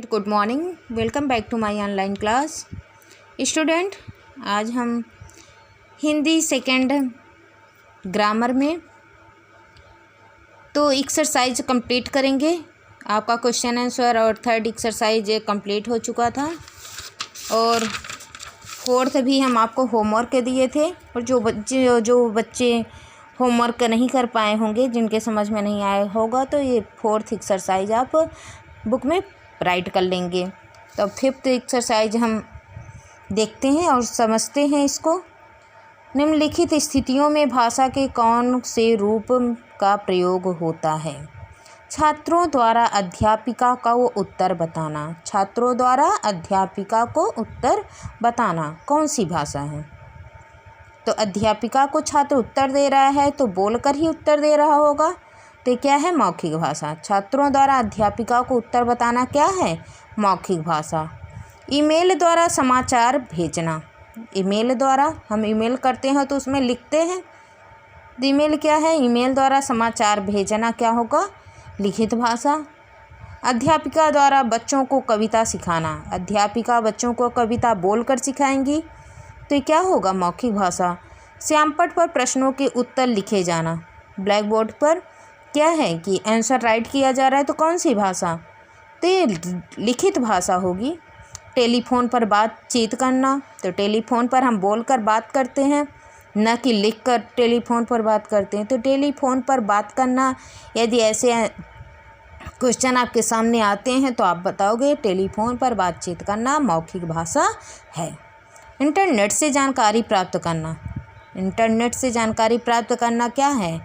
Good morning, welcome back to my online class. Student, आज हम Hindi second grammar में तो एक्सरसाइज कंप्लीट करेंगे। आपका क्वेश्चन आंसर और थर्ड एक्सरसाइज कंप्लीट हो चुका था और फोर्थ भी हम आपको होमवर्क दिए थे। और जो बच्चे होमवर्क नहीं कर पाए होंगे, जिनके समझ में नहीं आया होगा, तो ये फोर्थ एक्सरसाइज आप बुक में राइट कर लेंगे। तो फिफ्थ एक्सरसाइज हम देखते हैं और समझते हैं इसको। निम्नलिखित स्थितियों में भाषा के कौन से रूप का प्रयोग होता है? छात्रों द्वारा अध्यापिका को उत्तर बताना। छात्रों द्वारा अध्यापिका को उत्तर बताना कौन सी भाषा है? तो अध्यापिका को छात्र उत्तर दे रहा है तो बोलकर ही उत्तर दे रहा होगा, तो क्या है? मौखिक भाषा। छात्रों द्वारा अध्यापिका को उत्तर बताना क्या है? मौखिक भाषा। ईमेल द्वारा समाचार भेजना। ईमेल द्वारा हम ईमेल करते हैं तो उसमें लिखते हैं, तो ईमेल क्या है? ईमेल द्वारा समाचार भेजना क्या होगा? लिखित भाषा। अध्यापिका द्वारा बच्चों को कविता सिखाना। अध्यापिका बच्चों को कविता बोलकर सिखाएंगी, तो ये क्या होगा? मौखिक भाषा। श्यामपट्ट पर प्रश्नों के उत्तर लिखे जाना। ब्लैक बोर्ड पर क्या है कि आंसर राइट किया जा रहा है, तो कौन सी भाषा? तो ये लिखित भाषा होगी। टेलीफोन पर बातचीत करना, तो टेलीफोन पर हम बोलकर बात करते हैं, न कि लिखकर टेलीफोन पर बात करते हैं। तो टेलीफोन पर बात करना, यदि ऐसे क्वेश्चन आपके सामने आते हैं तो आप बताओगे टेलीफोन पर बातचीत करना मौखिक भाषा है। इंटरनेट से जानकारी प्राप्त करना। इंटरनेट से जानकारी प्राप्त करना क्या है?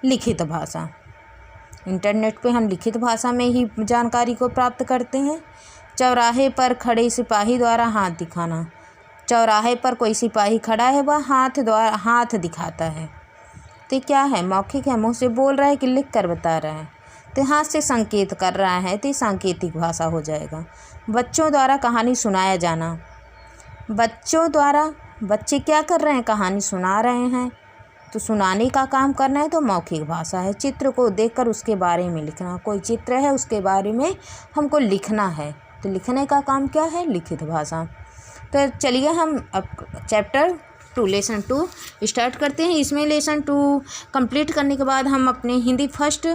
लिखित भाषा। इंटरनेट पे हम लिखित भाषा में ही जानकारी को प्राप्त करते हैं। चौराहे पर खड़े सिपाही द्वारा हाथ दिखाना। चौराहे पर कोई सिपाही खड़ा है, वह हाथ दिखाता है, तो क्या है? मौखिक है। मुँह से बोल रहा है कि लिख कर बता रहा है, तो हाथ से संकेत कर रहा है, तो सांकेतिक भाषा हो जाएगा। बच्चों द्वारा कहानी सुनाया जाना। बच्चों द्वारा बच्चे क्या कर रहे हैं? कहानी सुना रहे हैं, तो सुनाने का काम करना है, तो मौखिक भाषा है। चित्र को देखकर उसके बारे में लिखना। कोई चित्र है, उसके बारे में हमको लिखना है, तो लिखने का काम क्या है? लिखित भाषा। तो चलिए हम अब चैप्टर 2 लेसन 2 स्टार्ट करते हैं। इसमें लेसन 2 कंप्लीट करने के बाद हम अपने हिंदी फर्स्ट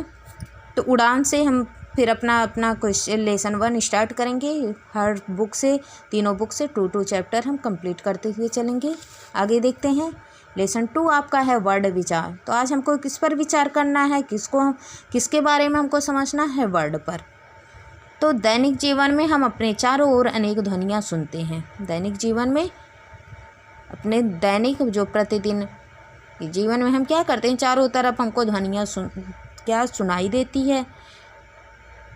तो उड़ान से हम फिर अपना क्वेश्चन लेसन 1 स्टार्ट करेंगे। हर बुक से, तीनों बुक से 2 चैप्टर हम कंप्लीट करते हुए चलेंगे। आगे देखते हैं। लेसन 2 आपका है वर्ड विचार। तो आज हमको किस पर विचार करना है? किसके बारे में हमको समझना है? वर्ड पर। तो दैनिक जीवन में हम अपने चारों ओर अनेक ध्वनियाँ सुनते हैं। दैनिक जीवन में अपने दैनिक जो प्रतिदिन जीवन में हम क्या करते हैं? चारों तरफ हमको ध्वनियाँ सुनाई देती है।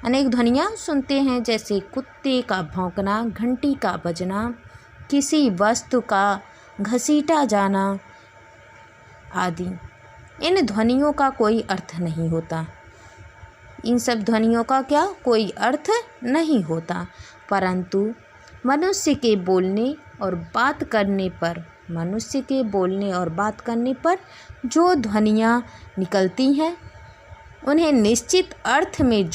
अनेक ध्वनियाँ सुनते हैं, जैसे कुत्ते का भौंकना, घंटी का बजना, किसी वस्तु का घसीटा जाना आदि। इन ध्वनियों का कोई अर्थ नहीं होता। इन सब ध्वनियों का क्या कोई अर्थ नहीं होता, परंतु मनुष्य के बोलने और बात करने पर जो ध्वनियाँ निकलती हैं, उन्हें निश्चित अर्थ में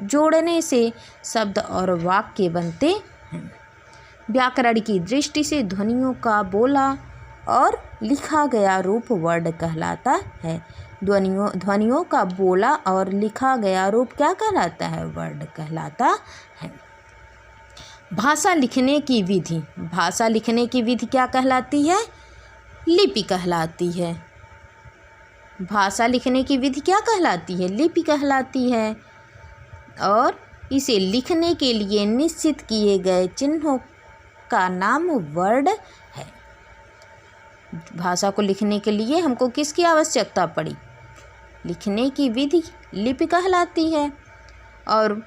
जोड़ने से शब्द और वाक्य बनते हैं। व्याकरण की दृष्टि से ध्वनियों का बोला और लिखा गया रूप वर्ड कहलाता है। ध्वनियों का बोला और लिखा गया रूप क्या कहलाता है? वर्ड कहलाता है। भाषा लिखने की विधि। भाषा लिखने की विधि क्या कहलाती है? लिपि कहलाती है। भाषा लिखने की विधि क्या कहलाती है? लिपि कहलाती है। और इसे लिखने के लिए निश्चित किए गए चिन्हों का नाम वर्ड है। भाषा को लिखने के लिए हमको किसकी आवश्यकता पड़ी? लिखने की विधि लिपि कहलाती है। और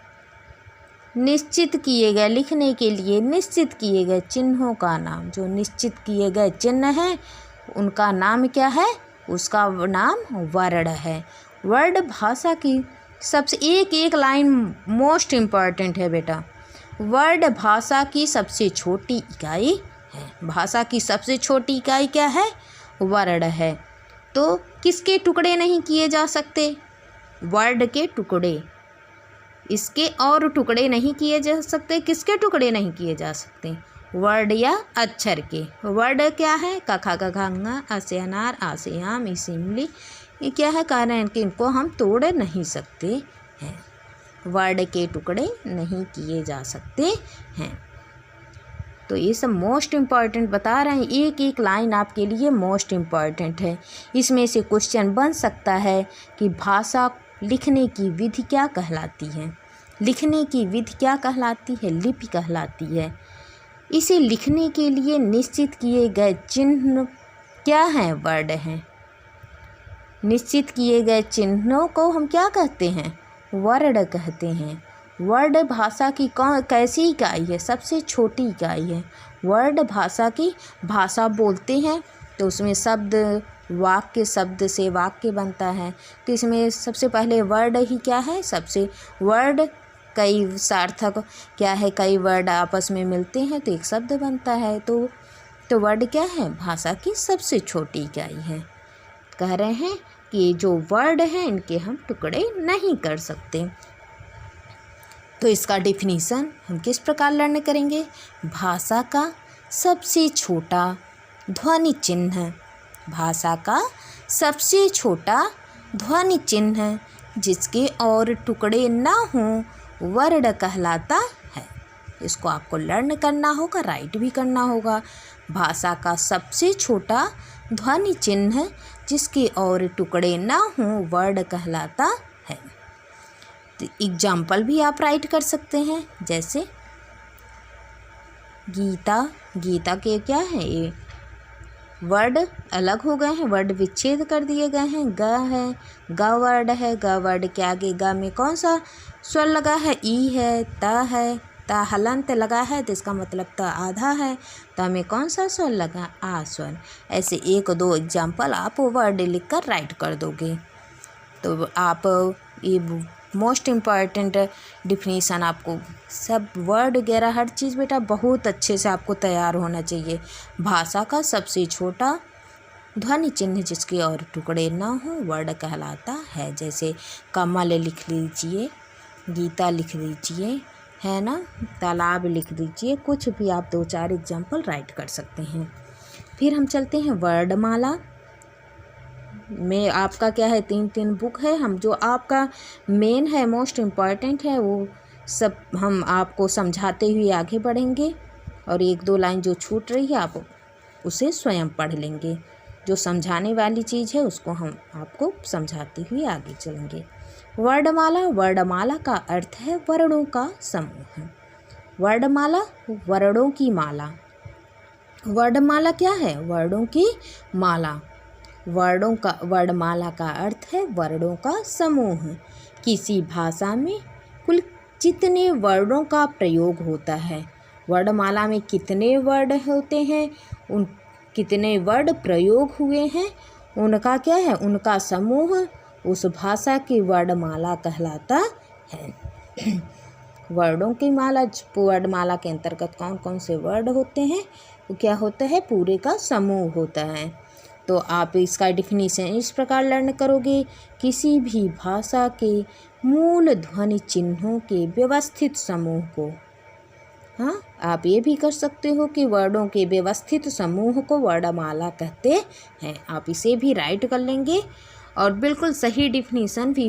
लिखने के लिए निश्चित किए गए चिन्हों का नाम, जो निश्चित किए गए चिन्ह हैं, उनका नाम क्या है? उसका नाम वर्ड है। वर्ड भाषा की सबसे एक लाइन मोस्ट इम्पॉर्टेंट है बेटा। वर्ड भाषा की सबसे छोटी इकाई है। भाषा की सबसे छोटी इकाई क्या है? वर्ड है। तो किसके टुकड़े नहीं किए जा सकते? वर्ड के टुकड़े। इसके और टुकड़े नहीं किए जा सकते। किसके टुकड़े नहीं किए जा सकते? वर्ड या अक्षर के। वर्ड क्या है? क ख ग घ ङ अ से अनार, आ से आम, ई से इमली। ये क्या है? कारण कि इनको हम तोड़ नहीं सकते हैं। वर्ड के टुकड़े नहीं किए जा सकते हैं। तो ये सब मोस्ट इम्पॉर्टेंट बता रहे हैं। एक एक लाइन आपके लिए मोस्ट इम्पॉर्टेंट है। इसमें से क्वेश्चन बन सकता है कि भाषा लिखने की विधि क्या कहलाती है? लिखने की विधि क्या कहलाती है? लिपि कहलाती है। इसे लिखने के लिए निश्चित किए गए चिन्ह क्या हैं? वर्ड हैं। निश्चित किए गए चिन्हों को हम क्या कहते हैं? वर्ड कहते हैं। वर्ड भाषा की कैसी इकाई है? सबसे छोटी इकाई है। वर्ड भाषा की, भाषा बोलते हैं तो उसमें शब्द, वाक्य, शब्द से वाक्य बनता है। तो इसमें सबसे पहले वर्ड ही क्या है? सबसे वर्ड कई सार्थक क्या है? कई वर्ड आपस में मिलते हैं तो एक शब्द बनता है। तो वर्ड क्या है? भाषा की सबसे छोटी इकाई है। कह रहे हैं कि जो वर्ड हैं इनके हम टुकड़े नहीं कर सकते। तो इसका डेफिनीशन हम किस प्रकार लर्न करेंगे? भाषा का सबसे छोटा ध्वनि चिन्ह। भाषा का सबसे छोटा ध्वनि चिन्ह जिसके और टुकड़े ना हों वर्ड कहलाता है। इसको आपको लर्न करना होगा, राइट भी करना होगा। भाषा का सबसे छोटा ध्वनि चिन्ह जिसके और टुकड़े ना हों वर्ड कहलाता है। तो एग्जाम्पल भी आप राइट कर सकते हैं, जैसे गीता। गीता के क्या है? ये वर्ड अलग हो गए हैं, वर्ड विच्छेद कर दिए गए हैं। ग है, ग वर्ड है। ग वर्ड के आगे ग में कौन सा स्वर लगा है? ई है। त है, त हलंत लगा है तो इसका मतलब त आधा है। त में कौन सा स्वर लगा? आ स्वर। ऐसे एक दो एग्जाम्पल आप वर्ड लिखकर राइट कर दोगे। तो आप ये मोस्ट इम्पॉर्टेंट डिफिनीसन आपको सब वर्ड वगैरह हर चीज़ बेटा बहुत अच्छे से आपको तैयार होना चाहिए। भाषा का सबसे छोटा ध्वनि चिन्ह जिसके और टुकड़े ना हो वर्ड कहलाता है। जैसे कमल लिख लीजिए, गीता लिख दीजिए, है ना, तालाब लिख दीजिए। कुछ भी आप दो चार एग्जाम्पल राइट कर सकते हैं। फिर हम चलते हैं वर्णमाला में। आपका क्या है? 3 बुक है। हम जो आपका मेन है, मोस्ट इम्पॉर्टेंट है, वो सब हम आपको समझाते हुए आगे बढ़ेंगे। और एक दो लाइन जो छूट रही है आप उसे स्वयं पढ़ लेंगे। जो समझाने वाली चीज़ है उसको हम आपको समझाते हुए आगे चलेंगे। वर्णमाला। वर्णमाला का अर्थ है वर्णों का समूह। वर्णमाला वर्णों की माला। वर्णमाला क्या है? वर्णों की माला। वर्णमाला का अर्थ है वर्णों का समूह। किसी भाषा में कुल कितने वर्णों का प्रयोग होता है? वर्णमाला में कितने वर्ड होते हैं, उन कितने वर्ड प्रयोग हुए हैं, उनका क्या है? उनका समूह उस भाषा की वर्णमाला कहलाता है। वर्डों की माला। वर्णमाला के अंतर्गत कौन कौन से वर्ड होते हैं? वो क्या होता है? पूरे का समूह होता है। तो आप इसका डिफिनीशन इस प्रकार लर्न करोगे। किसी भी भाषा के मूल ध्वनि चिन्हों के व्यवस्थित समूह को। हाँ, आप ये भी कर सकते हो कि वर्डों के व्यवस्थित समूह को वर्णमाला कहते हैं। आप इसे भी राइट कर लेंगे और बिल्कुल सही डिफिनीशन भी